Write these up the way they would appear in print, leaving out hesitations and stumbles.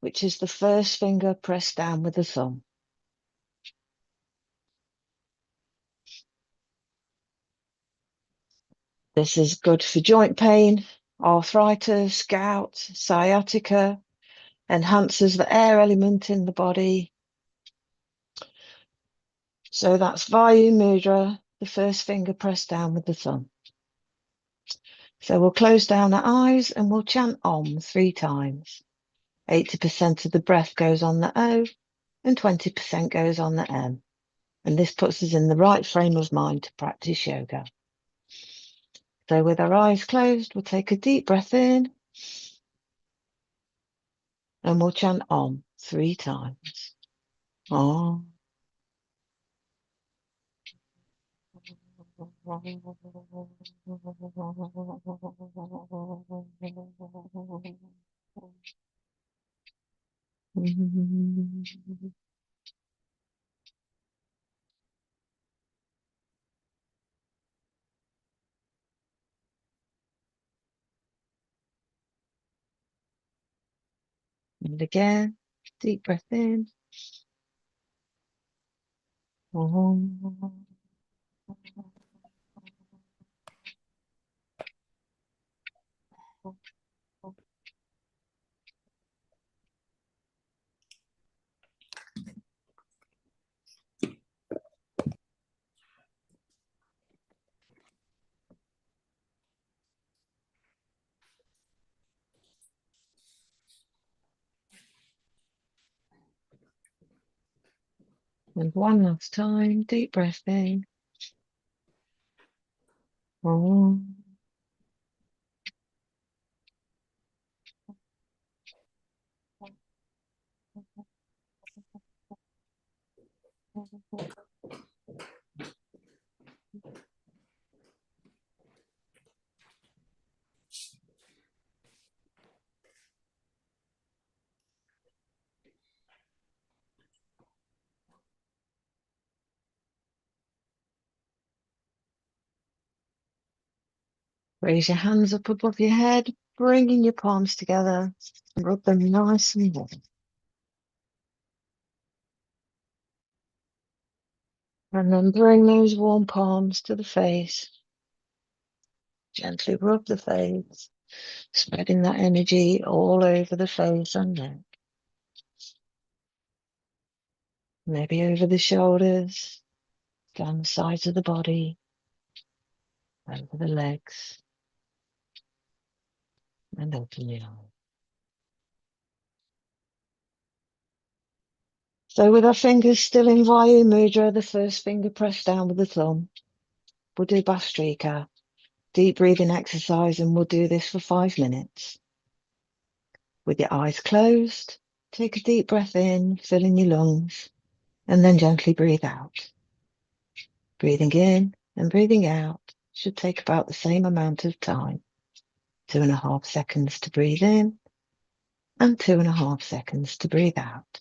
which is the first finger pressed down with the thumb. This is good for joint pain, arthritis, gout, sciatica, enhances the air element in the body. So that's Vayu Mudra, the first finger pressed down with the thumb. So we'll close down our eyes and we'll chant Om 3 times. 80% of the breath goes on the O and 20% goes on the M. And this puts us in the right frame of mind to practice yoga. So with our eyes closed, we'll take a deep breath in and we'll chant Om 3 times. Om. And again, deep breath in. And one last time, deep breath in. Om. Raise your hands up above your head, bringing your palms together and rub them nice and warm. And then bring those warm palms to the face. Gently rub the face, spreading that energy all over the face and neck. Maybe over the shoulders, down the sides of the body, over the legs, and open the eyes. So with our fingers still in Vayu Mudra, the first finger pressed down with the thumb, we'll do Bhastrika, deep breathing exercise, and we'll do this for 5 minutes. With your eyes closed, take a deep breath in, filling your lungs, and then gently breathe out. Breathing in and breathing out should take about the same amount of time. 2.5 seconds to breathe in and 2.5 seconds to breathe out.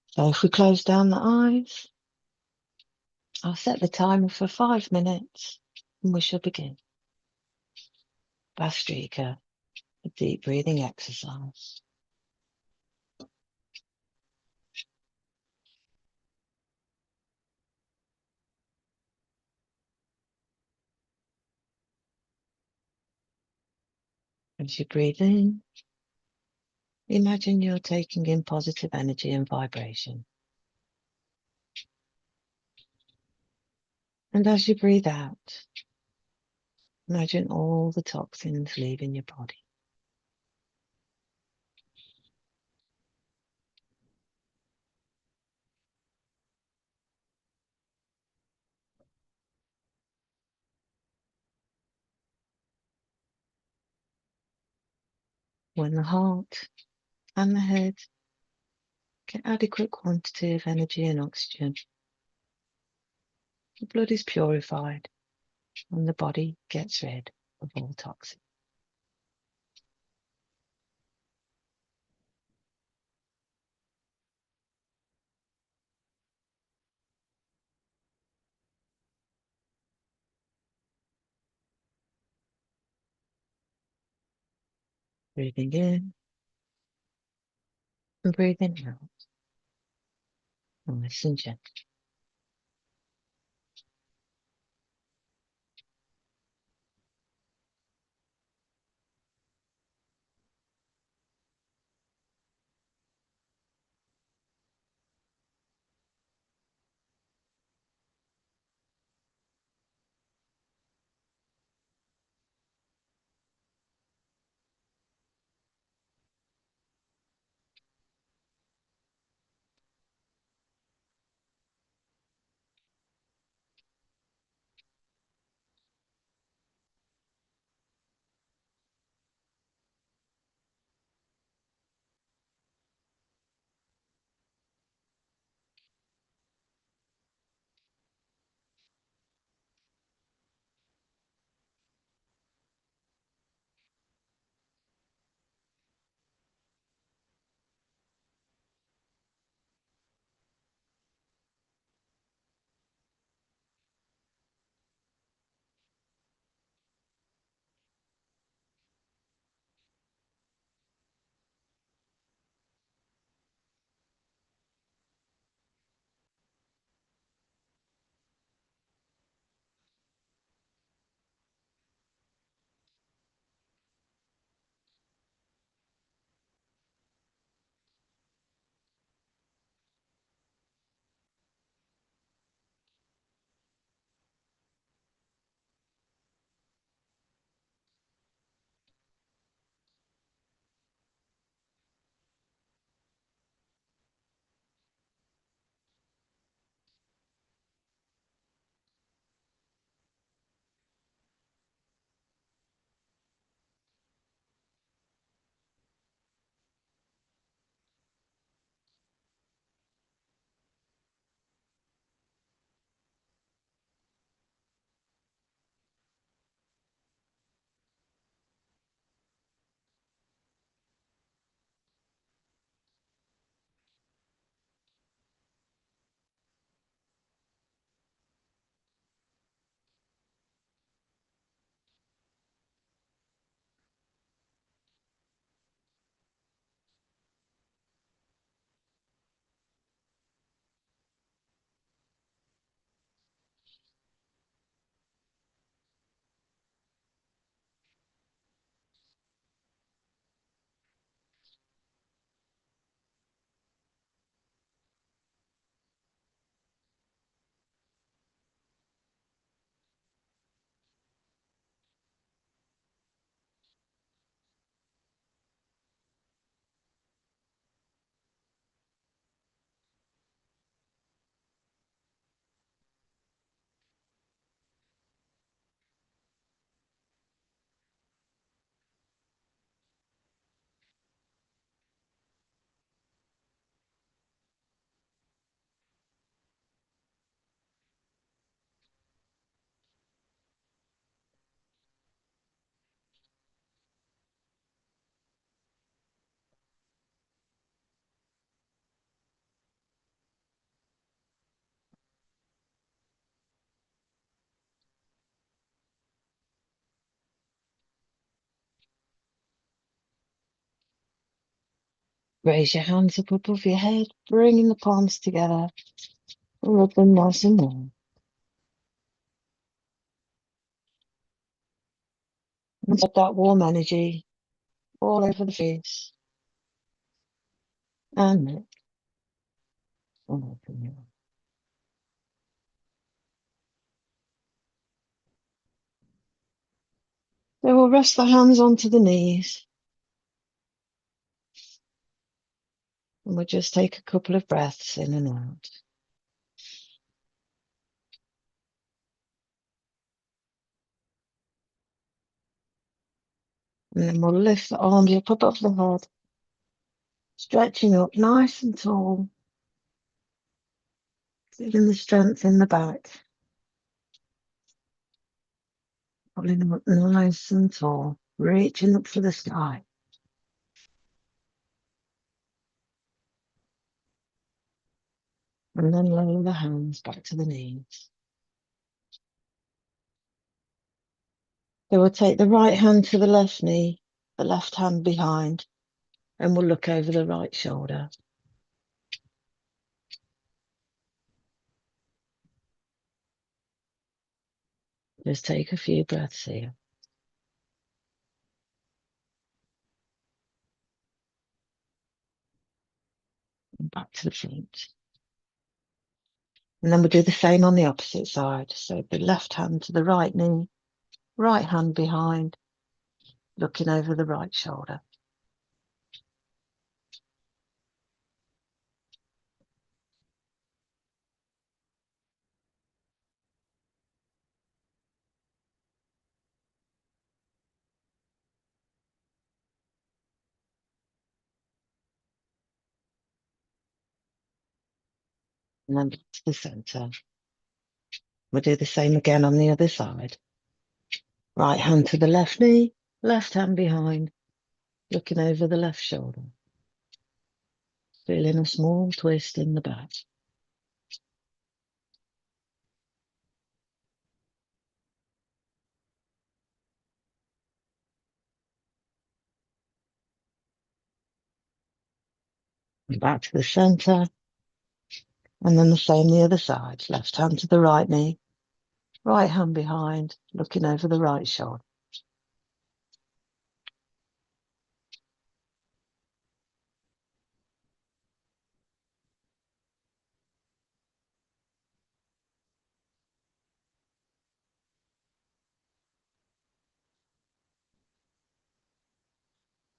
So if we close down the eyes, I'll set the timer for 5 minutes and we shall begin. Bhastrika, a deep breathing exercise. As you breathe in, imagine you're taking in positive energy and vibration. And as you breathe out, imagine all the toxins leaving your body. When the heart and the head get adequate quantity of energy and oxygen, the blood is purified and the body gets rid of all toxins. Breathing in And breathe in out. Nice and gentle. Raise your hands up above your head, bringing the palms together. Rub them nice and warm. And get that warm energy all over the face and neck. And open your eyes. Then we'll rest the hands onto the knees. And we'll just take a couple of breaths in and out. And then we'll lift the arms up above the head, stretching up nice and tall, feeling the strength in the back. Pulling them up nice and tall, reaching up for the sky. And then lower the hands back to the knees. Then we'll take the right hand to the left knee, the left hand behind. And we'll look over the right shoulder. Just take a few breaths here. And back to the front. And then we'll do the same on the opposite side. So the left hand to the right knee, right hand behind, looking over the right shoulder. And then back to the center. We'll do the same again on the other side. Right hand to the left knee, left hand behind, looking over the left shoulder. Feeling a small twist in the back. And back to the center. And then the same the other side. Left hand to the right knee, right hand behind, looking over the right shoulder.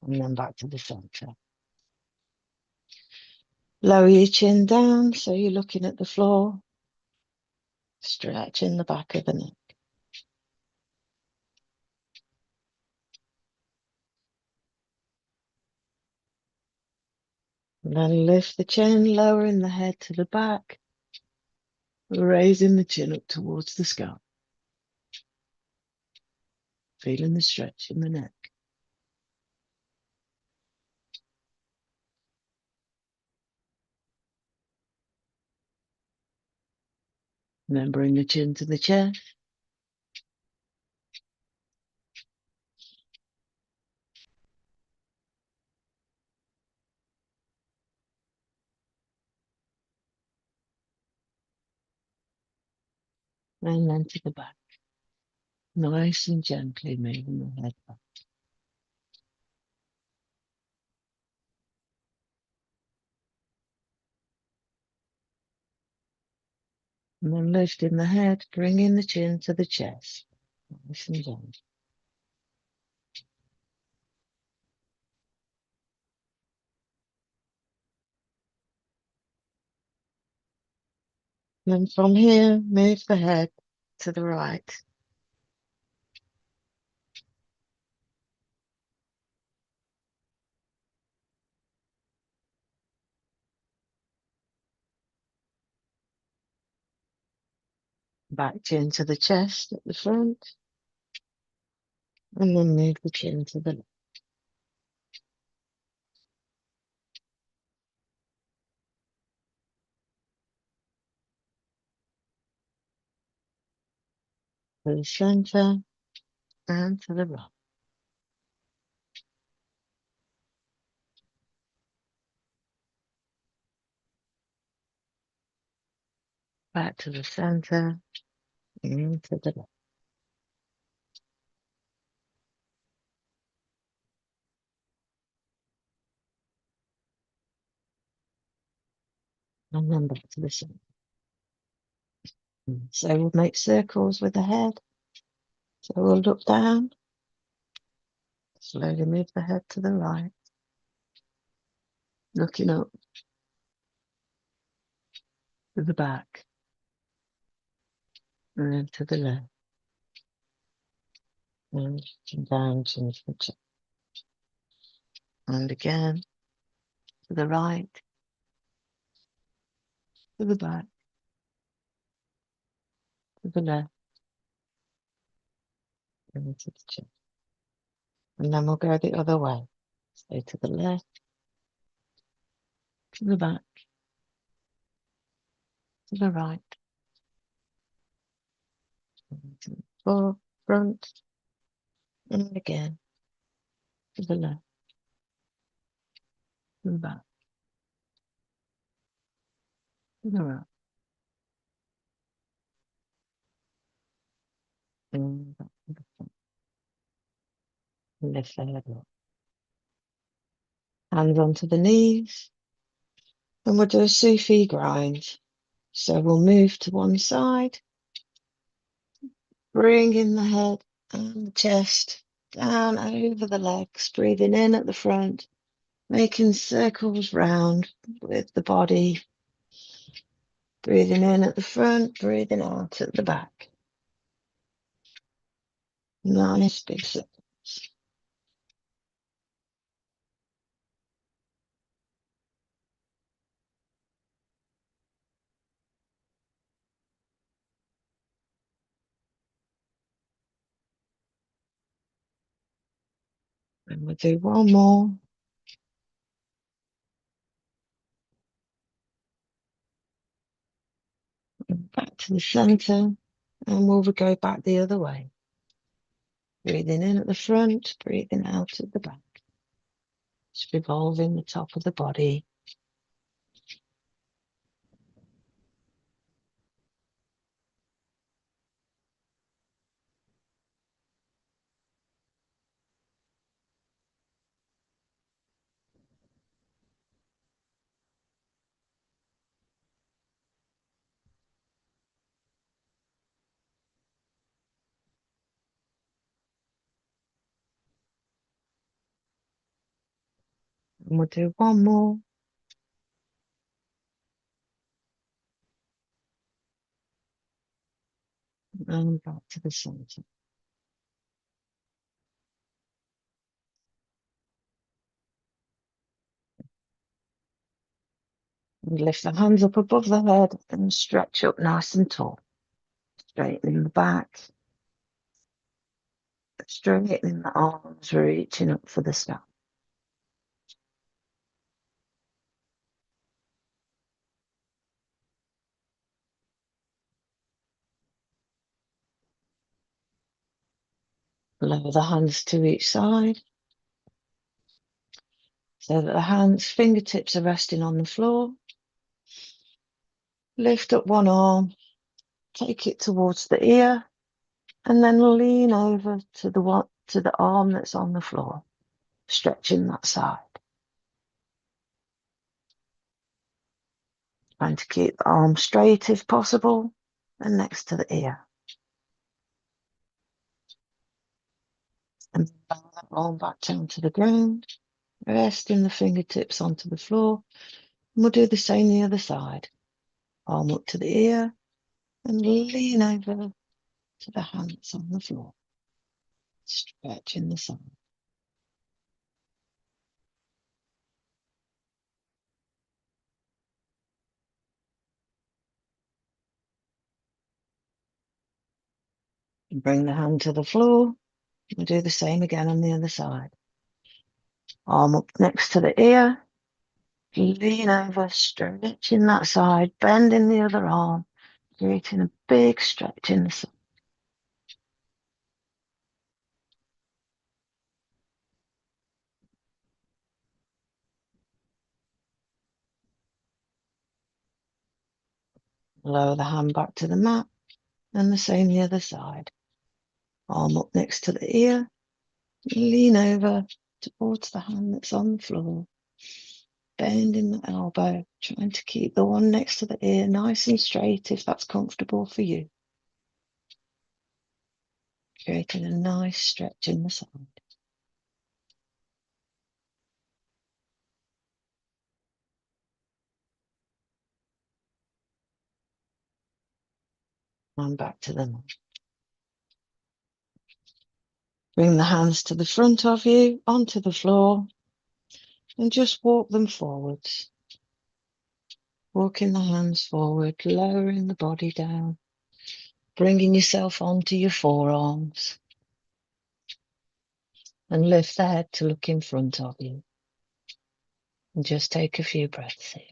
And then back to the center. Lower your chin down so you're looking at the floor. Stretching the back of the neck. And then lift the chin, lowering the head to the back, raising the chin up towards the sky. Feeling the stretch in the neck. And then bring the chin to the chest. And then to the back. Nice and gently moving the head back. And then lifting the head, bringing the chin to the chest. Nice and gentle. And then from here, move the head to the right. Back chin to the chest at the front. And then move the chin to the left. To the center and to the right. Back to the center and to the left. And then back to the center. So we'll make circles with the head. So we'll look down. Slowly move the head to the right. Looking up to the back. And then to the left. And down to the chest. And again to the right. To the back. To the left. And to the chest. And then we'll go the other way. So to the left. To the back. To the right. And to the front. And again to the left. to the back, to the right, and back to the front. Lift the head up. Hands onto the knees, and we'll do a Sufi grind. So we'll move to one side, bring in the head and the chest down over the legs, breathing in at the front, making circles round with the body, breathing in at the front, breathing out at the back. Nice big circles. And we'll do one more. And back to the center, and we'll go back the other way. Breathing in at the front, breathing out at the back. Just revolving the top of the body. And we'll do one more. And back to the center. And lift the hands up above the head and stretch up nice and tall. Straightening the back, straightening the arms, reaching up for the sky. Lower the hands to each side so that the hands, fingertips are resting on the floor. Lift up one arm, take it towards the ear, and then lean over to the arm that's on the floor, stretching that side. Trying to keep the arm straight if possible and next to the ear. And bring that arm back down to the ground, resting the fingertips onto the floor. And we'll do the same the other side. Arm up to the ear and lean over to the hands on the floor, stretching the side. And bring the hand to the floor. We'll do the same again on the other side. Arm up next to the ear, lean over, stretching that side, bending the other arm, creating a big stretch in the side. Lower the hand back to the mat, and the same the other side. Arm up next to the ear, lean over towards the hand that's on the floor, bending the elbow, trying to keep the one next to the ear nice and straight if that's comfortable for you. Creating a nice stretch in the side. And back to the mat. Bring the hands to the front of you, onto the floor, and just walk them forwards. Walking the hands forward, lowering the body down, bringing yourself onto your forearms, and lift the head to look in front of you. And just take a few breaths here.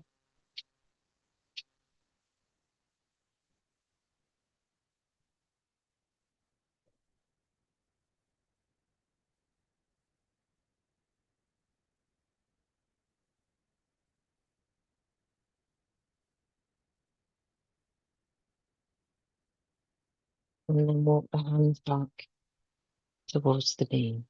And then walk the hands back towards the knee.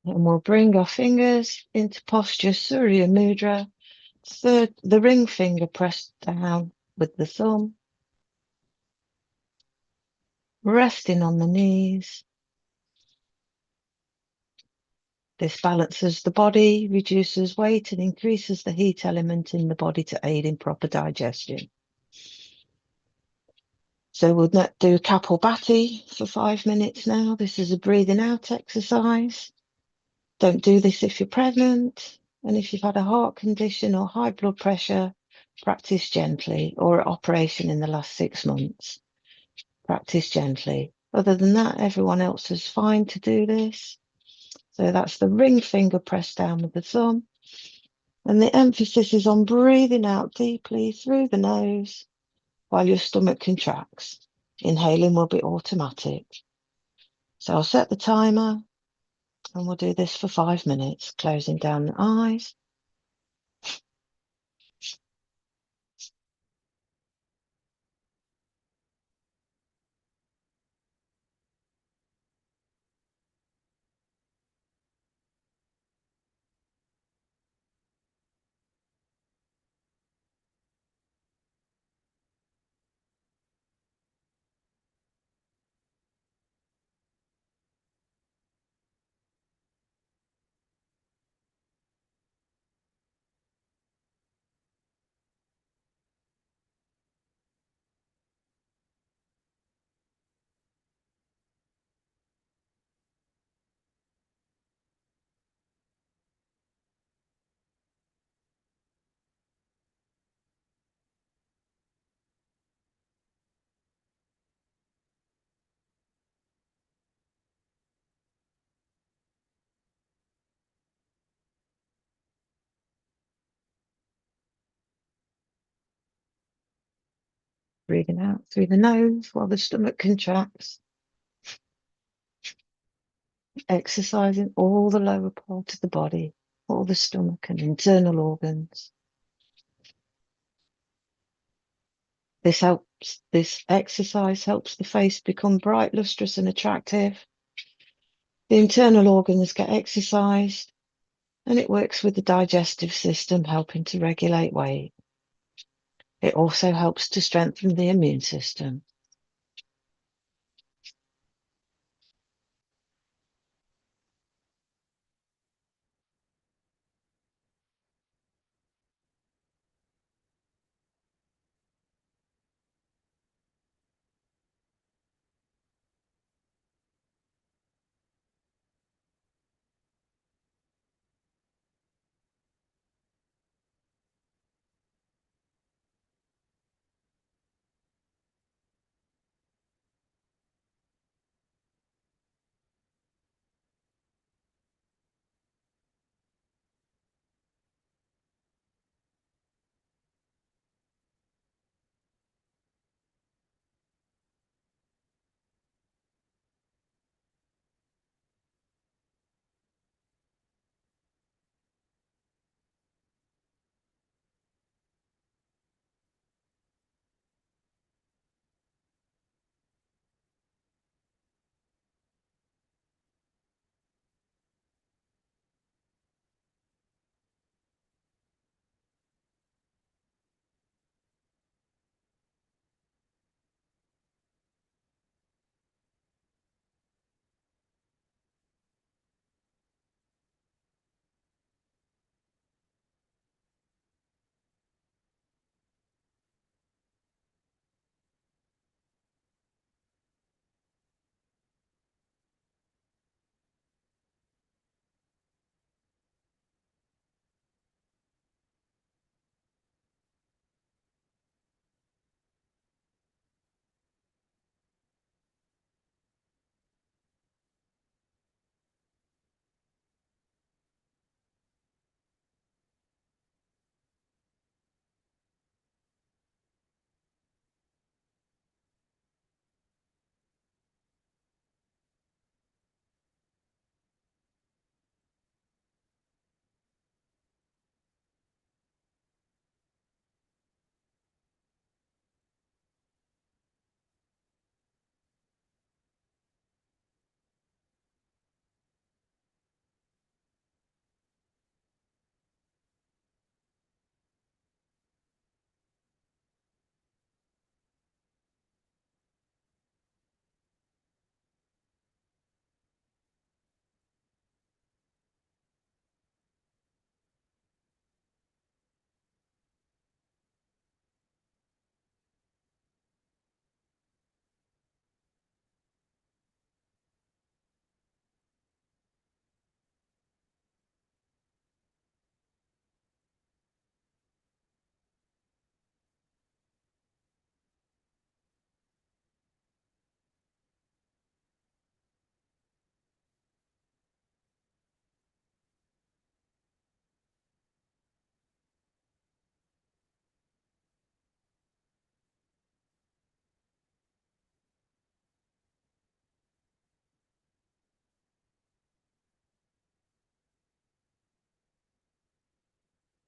And we'll bring our fingers into posture Surya Mudra. The ring finger pressed down with the thumb, resting on the knees. This balances the body, reduces weight, and increases the heat element in the body to aid in proper digestion. So we'll do Kapalbhati for 5 minutes now. This is a breathing out exercise. Don't do this if you're pregnant, and if you've had a heart condition or high blood pressure, practice gently, or an operation in the last 6 months. Practice gently. Other than that, everyone else is fine to do this. So that's the ring finger pressed down with the thumb. And the emphasis is on breathing out deeply through the nose while your stomach contracts. Inhaling will be automatic. So I'll set the timer and we'll do this for 5 minutes, closing down the eyes. Breathing out through the nose while the stomach contracts. Exercising all the lower part of the body, all the stomach and internal organs. This exercise helps the face become bright, lustrous, and attractive. The internal organs get exercised, and it works with the digestive system, helping to regulate weight. It also helps to strengthen the immune system.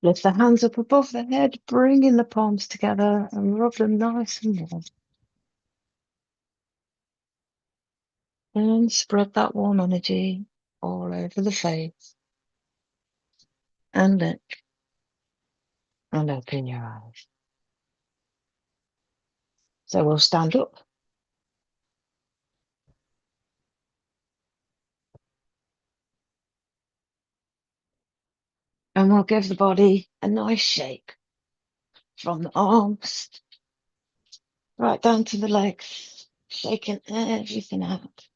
Lift the hands up above the head, bringing the palms together and rub them nice and warm. And spread that warm energy all over the face and neck, and open your eyes. So we'll stand up. And we'll give the body a nice shake from the arms right down to the legs, shaking everything out.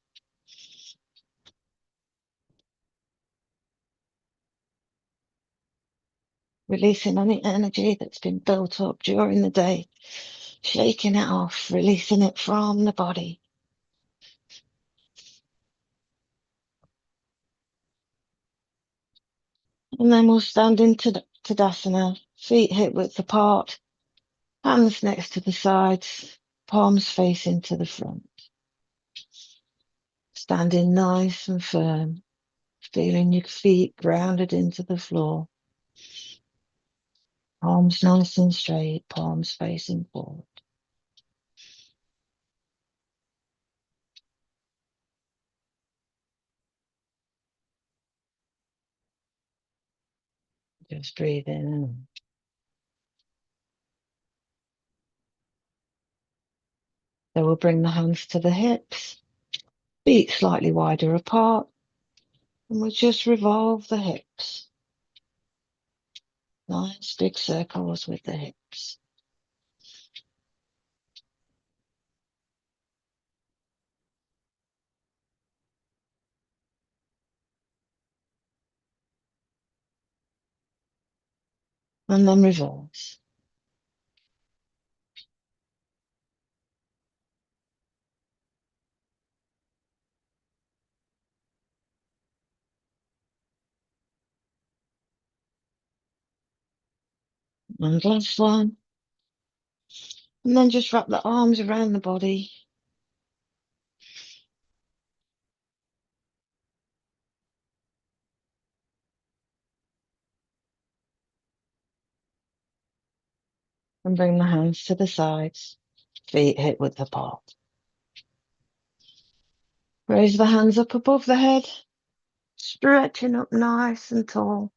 Releasing any energy that's been built up during the day, shaking it off, releasing it from the body. And then we'll stand into Tadasana, feet hip width apart, hands next to the sides, palms facing to the front. Standing nice and firm, feeling your feet grounded into the floor. Palms nice and straight, palms facing forward. Just breathe in. So we'll bring the hands to the hips, feet slightly wider apart, and we'll just revolve the hips. Nice big circles with the hips. And then reverse. And last one. And then just wrap the arms around the body. And bring the hands to the sides, feet hip width apart. Raise the hands up above the head, stretching up nice and tall.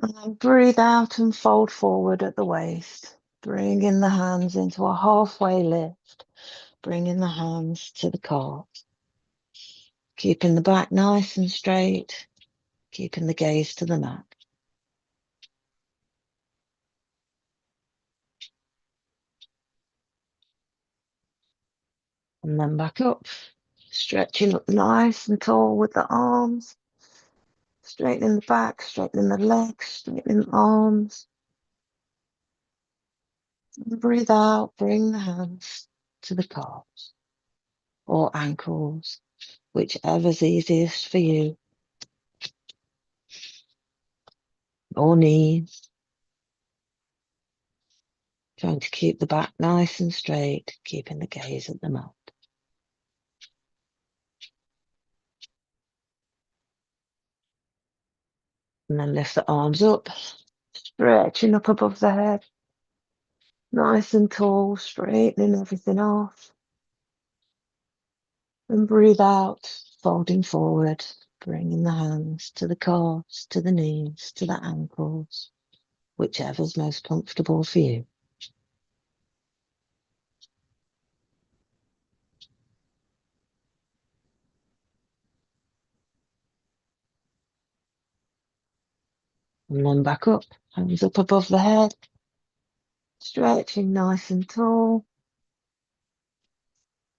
And then breathe out and fold forward at the waist. Bringing the hands into a halfway lift. Bringing the hands to the calves. Keeping the back nice and straight. Keeping the gaze to the mat. And then back up. Stretching up nice and tall with the arms. Straightening the back, straightening the legs, straightening the arms. And breathe out, bring the hands to the calves or ankles, whichever's easiest for you, or knees. Trying to keep the back nice and straight, keeping the gaze at the mat. And then lift the arms up, stretching up above the head, nice and tall, straightening everything off. And breathe out, folding forward, bringing the hands to the calves, to the knees, to the ankles, whichever's most comfortable for you. And then back up, hands up above the head, stretching nice and tall.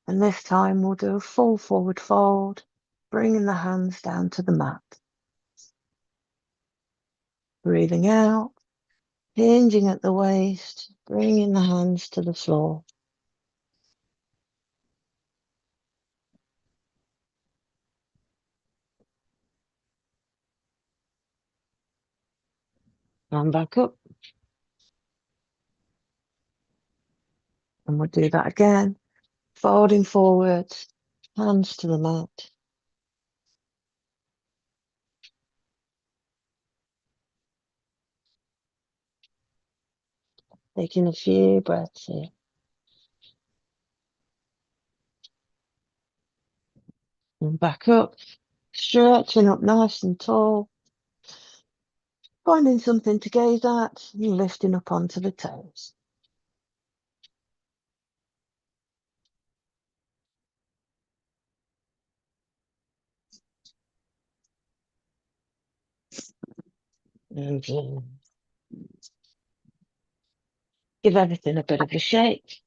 And this time we'll do a full forward fold, bringing the hands down to the mat. Breathing out, hinging at the waist, bringing the hands to the floor. And back up. And we'll do that again. Folding forward, hands to the mat. Taking a few breaths here. And back up, stretching up nice and tall. Finding something to gaze at and lifting up onto the toes. And give everything a bit of a shake.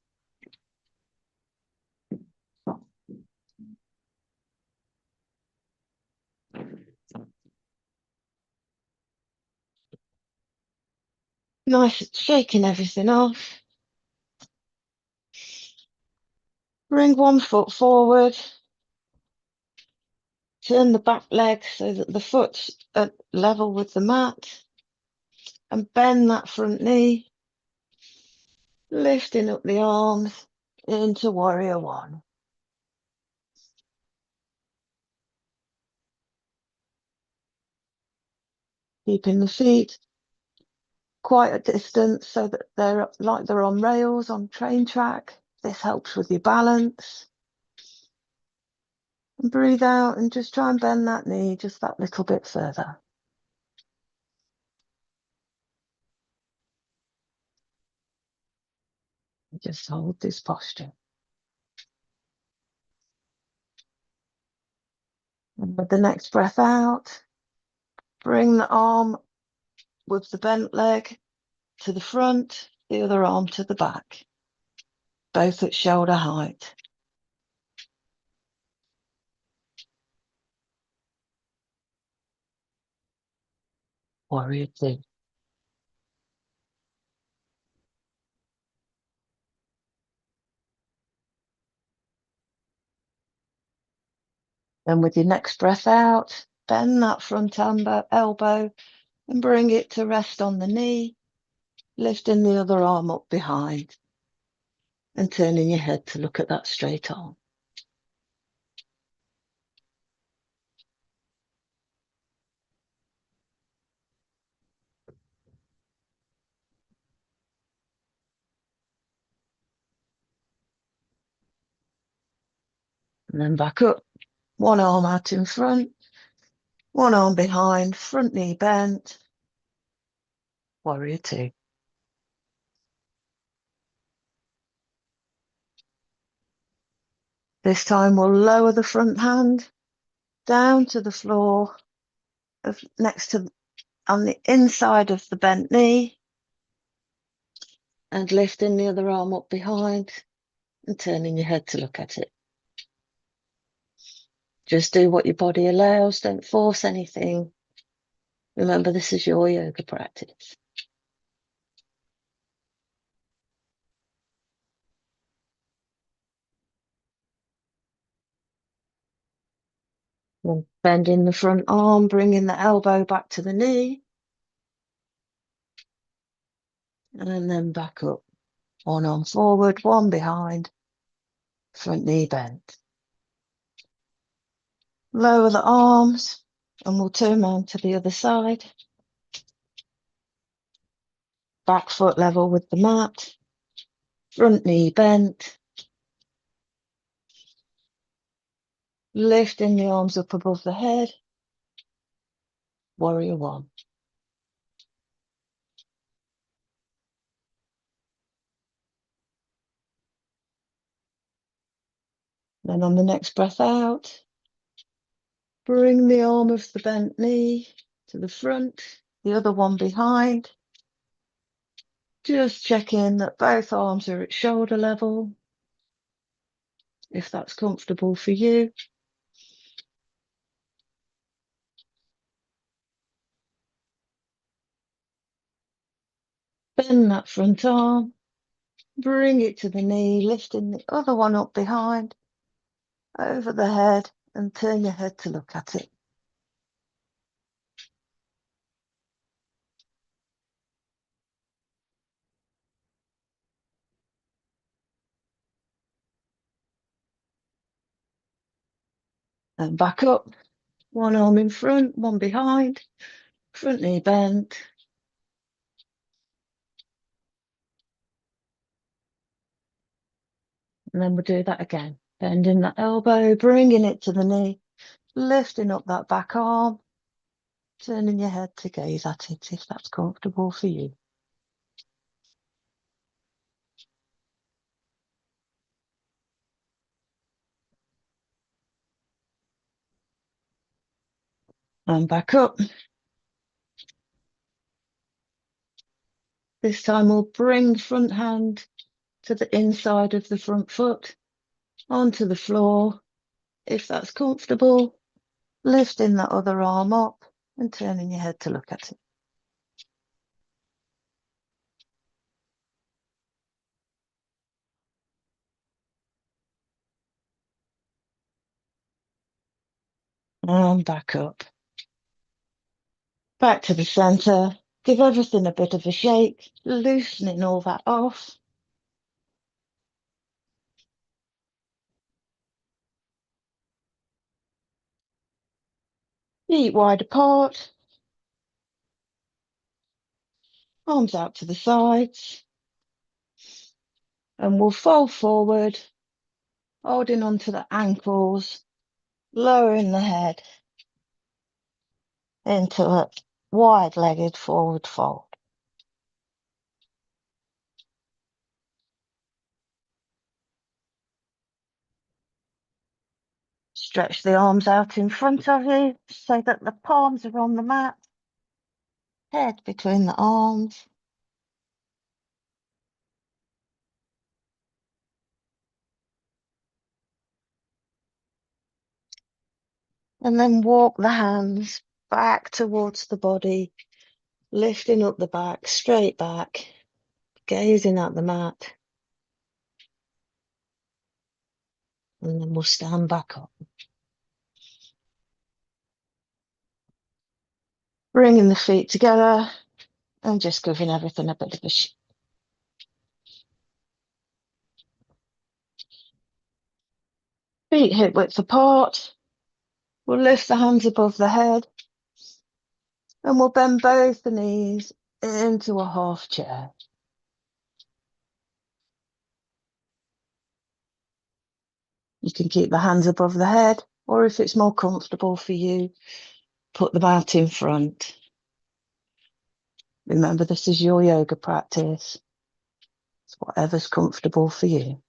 Nice, shaking everything off. Bring one foot forward. Turn the back leg so that the foot's at level with the mat. And bend that front knee. Lifting up the arms into warrior one. Keeping the feet quite a distance so that they're like they're on rails on train track. This helps with your balance. And breathe out and just try and bend that knee just that little bit further. Just hold this posture. And with the next breath out, bring the arm with the bent leg to the front, the other arm to the back, both at shoulder height. Warrior two. Then with your next breath out, bend that front elbow and bring it to rest on the knee, lifting the other arm up behind and turning your head to look at that straight arm. And then back up. One arm out in front, one arm behind, front knee bent. Warrior two. This time we'll lower the front hand down to the floor next to on the inside of the bent knee and lifting the other arm up behind and turning your head to look at it. Just do what your body allows. Don't force anything. Remember, this is your yoga practice. Then bending the front arm, bringing the elbow back to the knee. And then back up. One arm forward, one behind, front knee bent. Lower the arms and we'll turn around to the other side. Back foot level with the mat, front knee bent. Lifting the arms up above the head. Warrior one. Then on the next breath out, bring the arm of the bent knee to the front, the other one behind. Just checking that both arms are at shoulder level, if that's comfortable for you. Bend that front arm, bring it to the knee, lifting the other one up behind, over the head, and turn your head to look at it. And back up, one arm in front, one behind, front knee bent. And then we'll do that again. Bending that elbow, bringing it to the knee, lifting up that back arm, turning your head to gaze at it if that's comfortable for you. And back up. This time we'll bring front hand to the inside of the front foot, onto the floor. If that's comfortable, lifting that other arm up and turning your head to look at it. And back up. Back to the center. Give everything a bit of a shake, loosening all that off. Feet wide apart. Arms out to the sides. And we'll fold forward, holding onto the ankles, lowering the head into a wide-legged forward fold. Stretch the arms out in front of you so that the palms are on the mat, head between the arms. And then walk the hands back towards the body, lifting up the back, straight back, gazing at the mat. And then we'll stand back up. Bringing the feet together and just giving everything a bit of a shake. Feet hip width apart. We'll lift the hands above the head and we'll bend both the knees into a half chair. You can keep the hands above the head, or if it's more comfortable for you, put them out in front. Remember, this is your yoga practice. It's whatever's comfortable for you.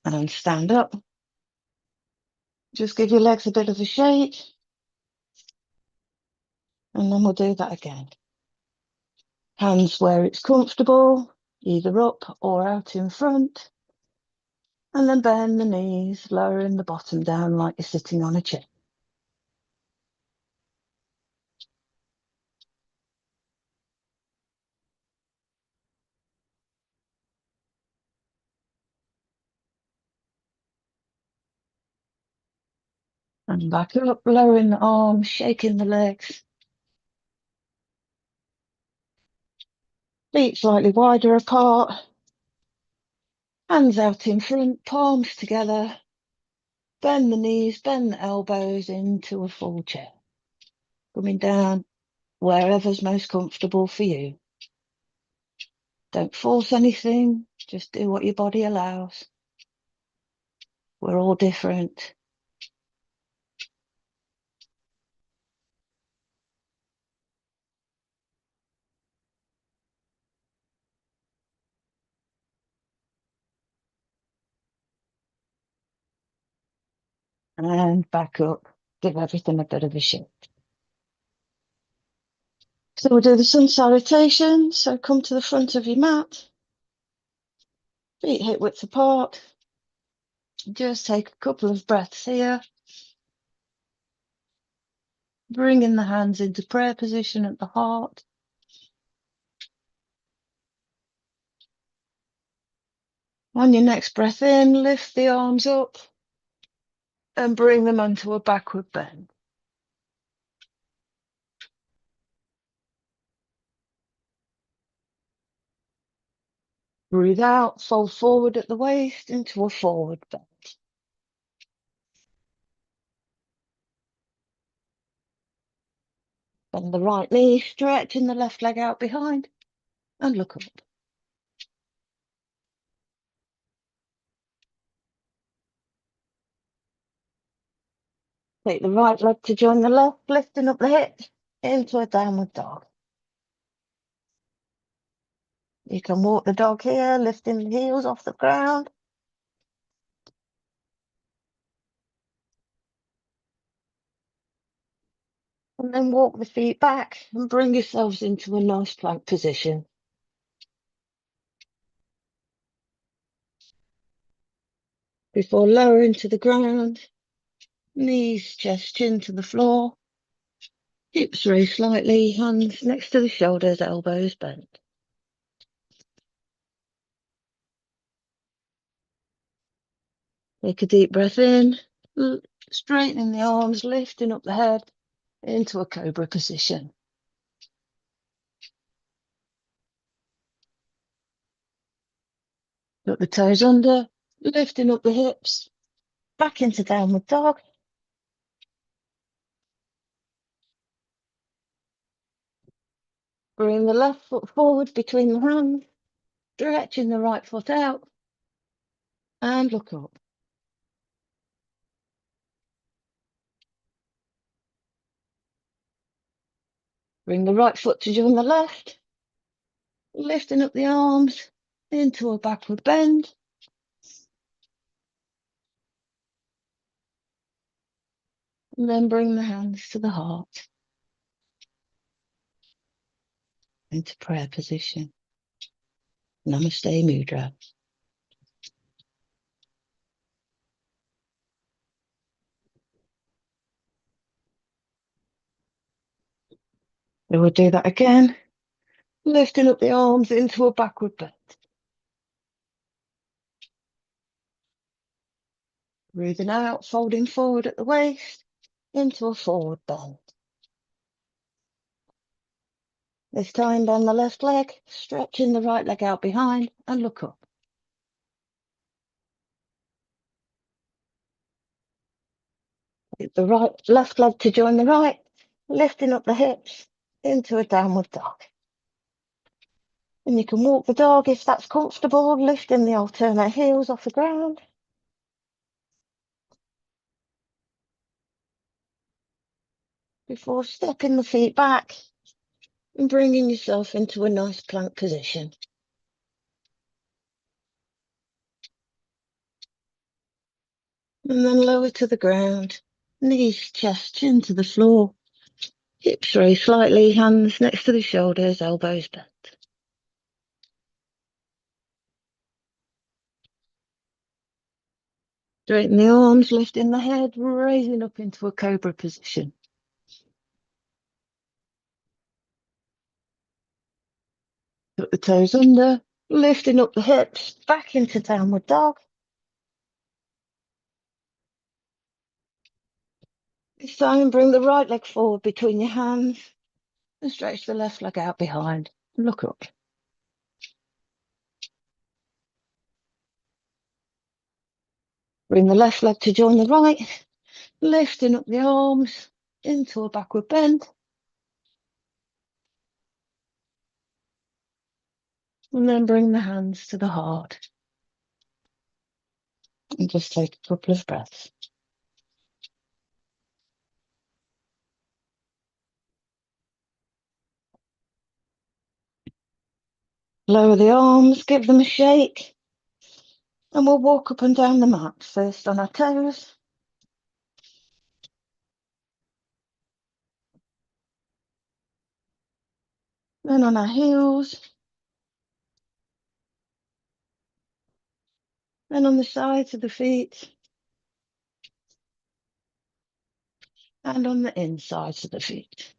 And stand up. Just give your legs a bit of a shake. And then we'll do that again. Hands where it's comfortable, either up or out in front. And then bend the knees, lowering the bottom down like you're sitting on a chair. And back up, lowering the arms, shaking the legs. Feet slightly wider apart. Hands out in front, palms together. Bend the knees, bend the elbows into a full chair. Coming down wherever's most comfortable for you. Don't force anything, just do what your body allows. We're all different. And back up, give everything a bit of a shake. So we'll do the sun salutation. So come to the front of your mat. Feet hip width apart. Just take a couple of breaths here. Bringing the hands into prayer position at the heart. On your next breath in, lift the arms up and bring them onto a backward bend. Breathe out, fold forward at the waist into a forward bend. Bend the right knee, stretching the left leg out behind and look up. Take the right leg to join the left, lifting up the hips into a downward dog. You can walk the dog here, lifting the heels off the ground. And then walk the feet back and bring yourselves into a nice plank position. Before lowering to the ground, knees, chest, chin to the floor. Hips raised slightly, hands next to the shoulders, elbows bent. Take a deep breath in, straightening the arms, lifting up the head into a cobra position. Put the toes under, lifting up the hips, back into downward dog. Bring the left foot forward between the hands, stretching the right foot out, and look up. Bring the right foot to join the left, lifting up the arms into a backward bend. And then bring the hands to the heart into prayer position. Namaste Mudra. We will do that again, lifting up the arms into a backward bend. Breathing out, folding forward at the waist into a forward bend. This time bend the left leg, stretching the right leg out behind and look up. Take the left leg to join the right, lifting up the hips into a downward dog. And you can walk the dog if that's comfortable, lifting the alternate heels off the ground. Before stepping the feet back and bringing yourself into a nice plank position. And then lower to the ground, knees, chest, chin to the floor. Hips raised slightly, hands next to the shoulders, elbows bent. Straighten the arms, lifting the head, raising up into a cobra position. Put the toes under, lifting up the hips, back into downward dog. This time, bring the right leg forward between your hands and stretch the left leg out behind. Look up. Bring the left leg to join the right, lifting up the arms into a backward bend. And then bring the hands to the heart. And just take a couple of breaths. Lower the arms, give them a shake. And we'll walk up and down the mat, first on our toes. Then on our heels. Then on the sides of the feet. And on the insides of the feet.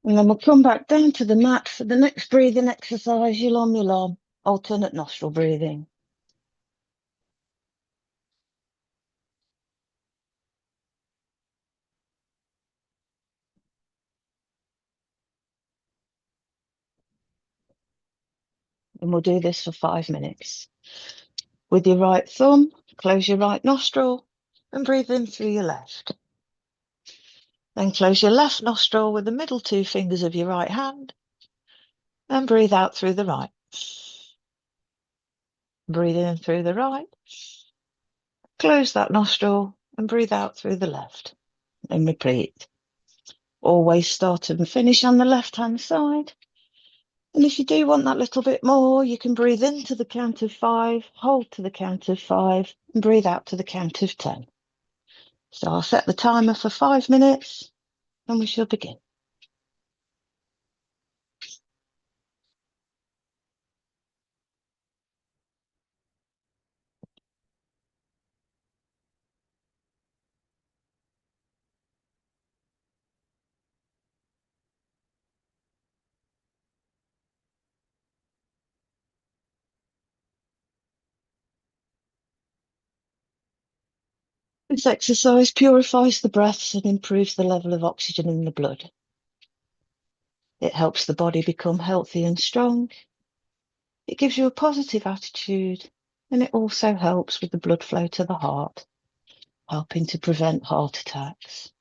And then we'll come back down to the mat for the next breathing exercise, Yulom Yulom, alternate nostril breathing. And we'll do this for 5 minutes. With your right thumb, close your right nostril and breathe in through your left. Then close your left nostril with the middle 2 fingers of your right hand and breathe out through the right. Breathe in through the right, close that nostril and breathe out through the left and repeat. Always start and finish on the left-hand side. And if you do want that little bit more, you can breathe in to the count of 5, hold to the count of 5, and breathe out to the count of 10. So I'll set the timer for 5 minutes and we shall begin. This exercise purifies the breaths and improves the level of oxygen in the blood. It helps the body become healthy and strong. It gives you a positive attitude, and it also helps with the blood flow to the heart, helping to prevent heart attacks.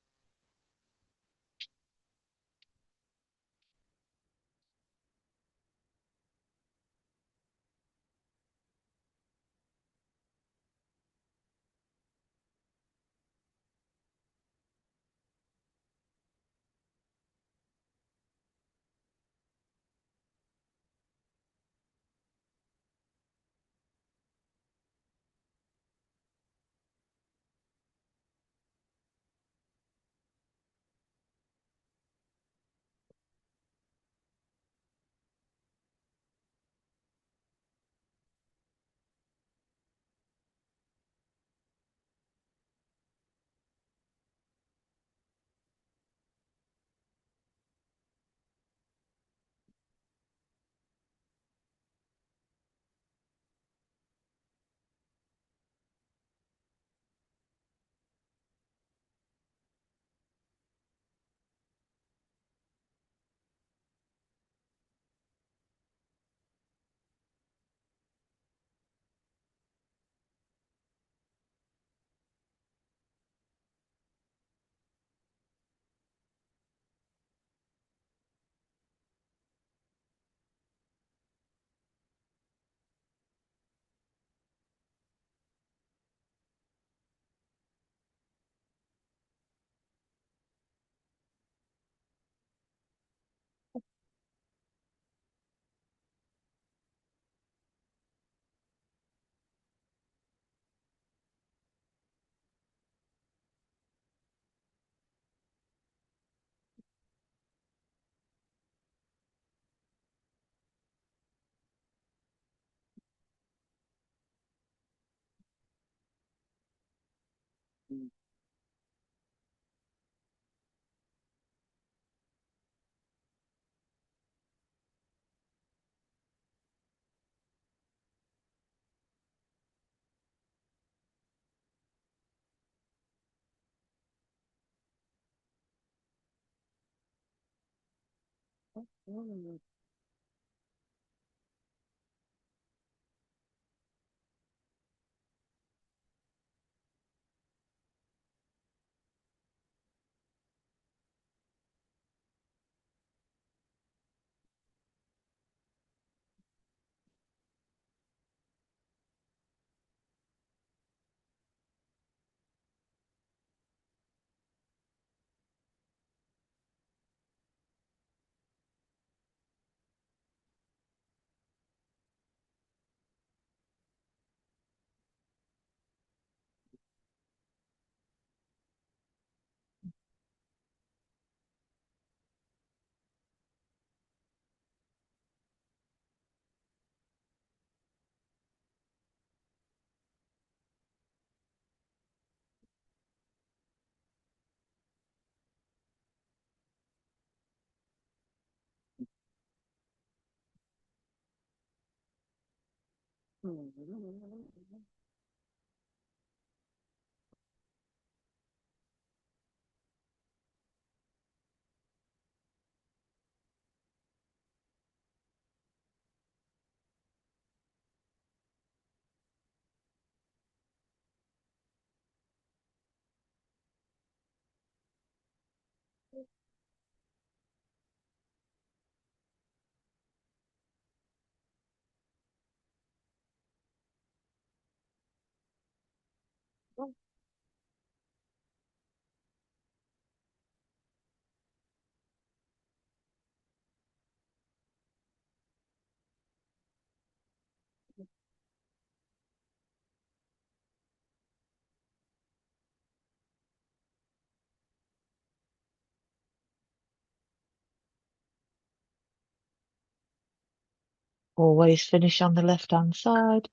Always finish on the left-hand side.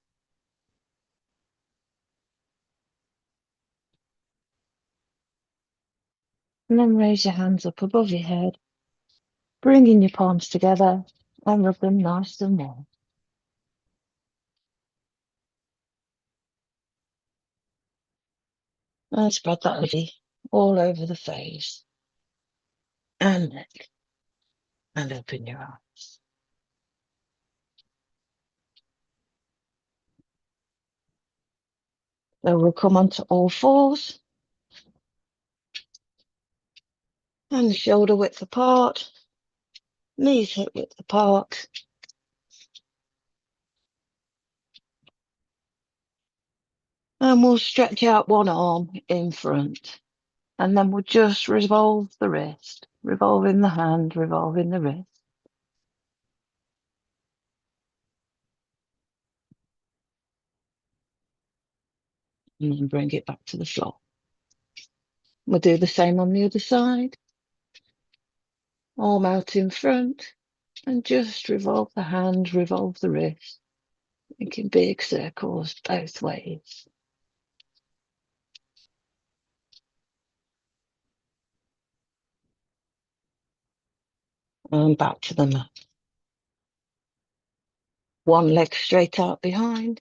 And then raise your hands up above your head, bringing your palms together and rub them nice and warm. And spread that energy all over the face and neck, and open your eyes. So we'll come onto all fours and shoulder width apart, knees hip width apart. And we'll stretch out one arm in front. And then we'll just revolve the wrist, revolving the hand, revolving the wrist. And then bring it back to the floor. We'll do the same on the other side. Arm out in front and just revolve the hand, revolve the wrist, making big circles both ways. And back to the mat. One leg straight out behind.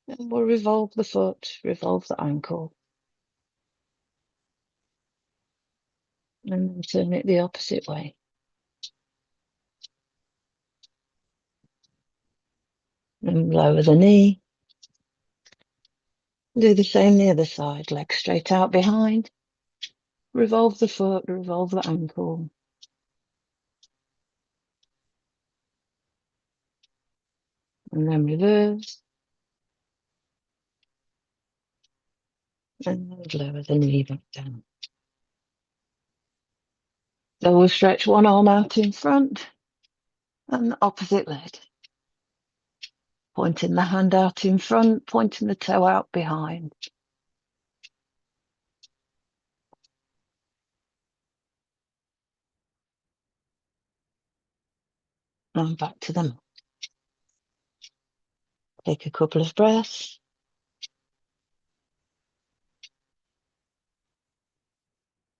And we'll revolve the foot, revolve the ankle. And then turn it the opposite way. And lower the knee. Do the same the other side, leg straight out behind. Revolve the foot, revolve the ankle. And then reverse. And lower the knee back down. So we'll stretch one arm out in front and the opposite leg. Pointing the hand out in front, pointing the toe out behind. And back to the mat. Take a couple of breaths.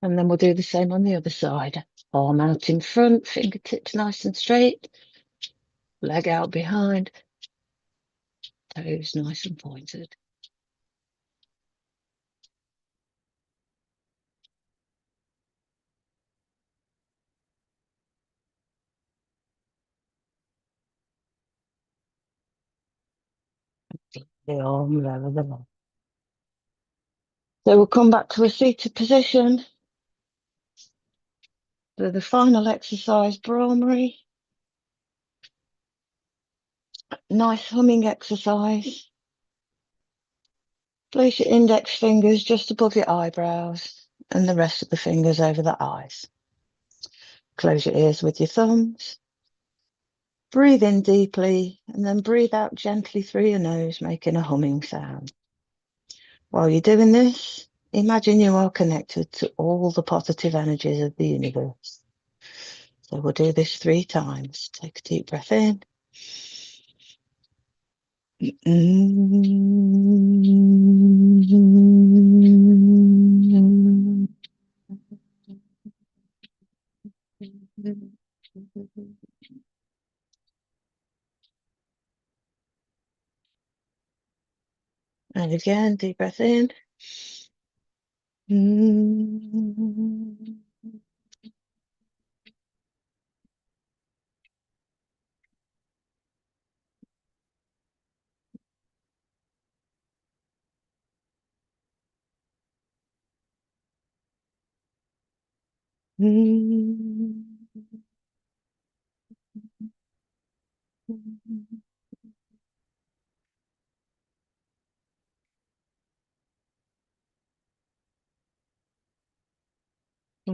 And then we'll do the same on the other side. Arm out in front, fingertips nice and straight. Leg out behind. Toes nice and pointed. The arm lower the leg. So we'll come back to a seated position. For the final exercise, Brahmari. Nice humming exercise. Place your index fingers just above your eyebrows and the rest of the fingers over the eyes. Close your ears with your thumbs. Breathe in deeply and then breathe out gently through your nose, making a humming sound. While you're doing this, imagine you are connected to all the positive energies of the universe. So we'll do this 3 times. Take a deep breath in. And again, deep breath in.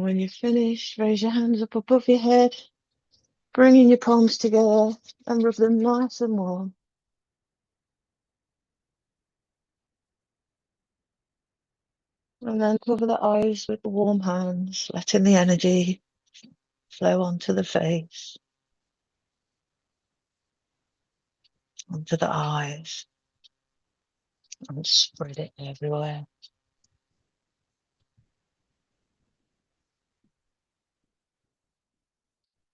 when you're finished, raise your hands up above your head, bringing your palms together and rub them nice and warm. And then cover the eyes with the warm hands, letting the energy flow onto the face, onto the eyes, and spread it everywhere.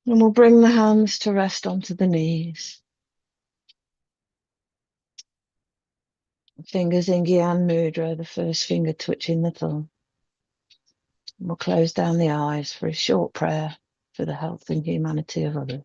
And we'll bring the hands to rest onto the knees. Fingers in Gyan Mudra, the first finger touching the thumb. And we'll close down the eyes for a short prayer for the health and humanity of others.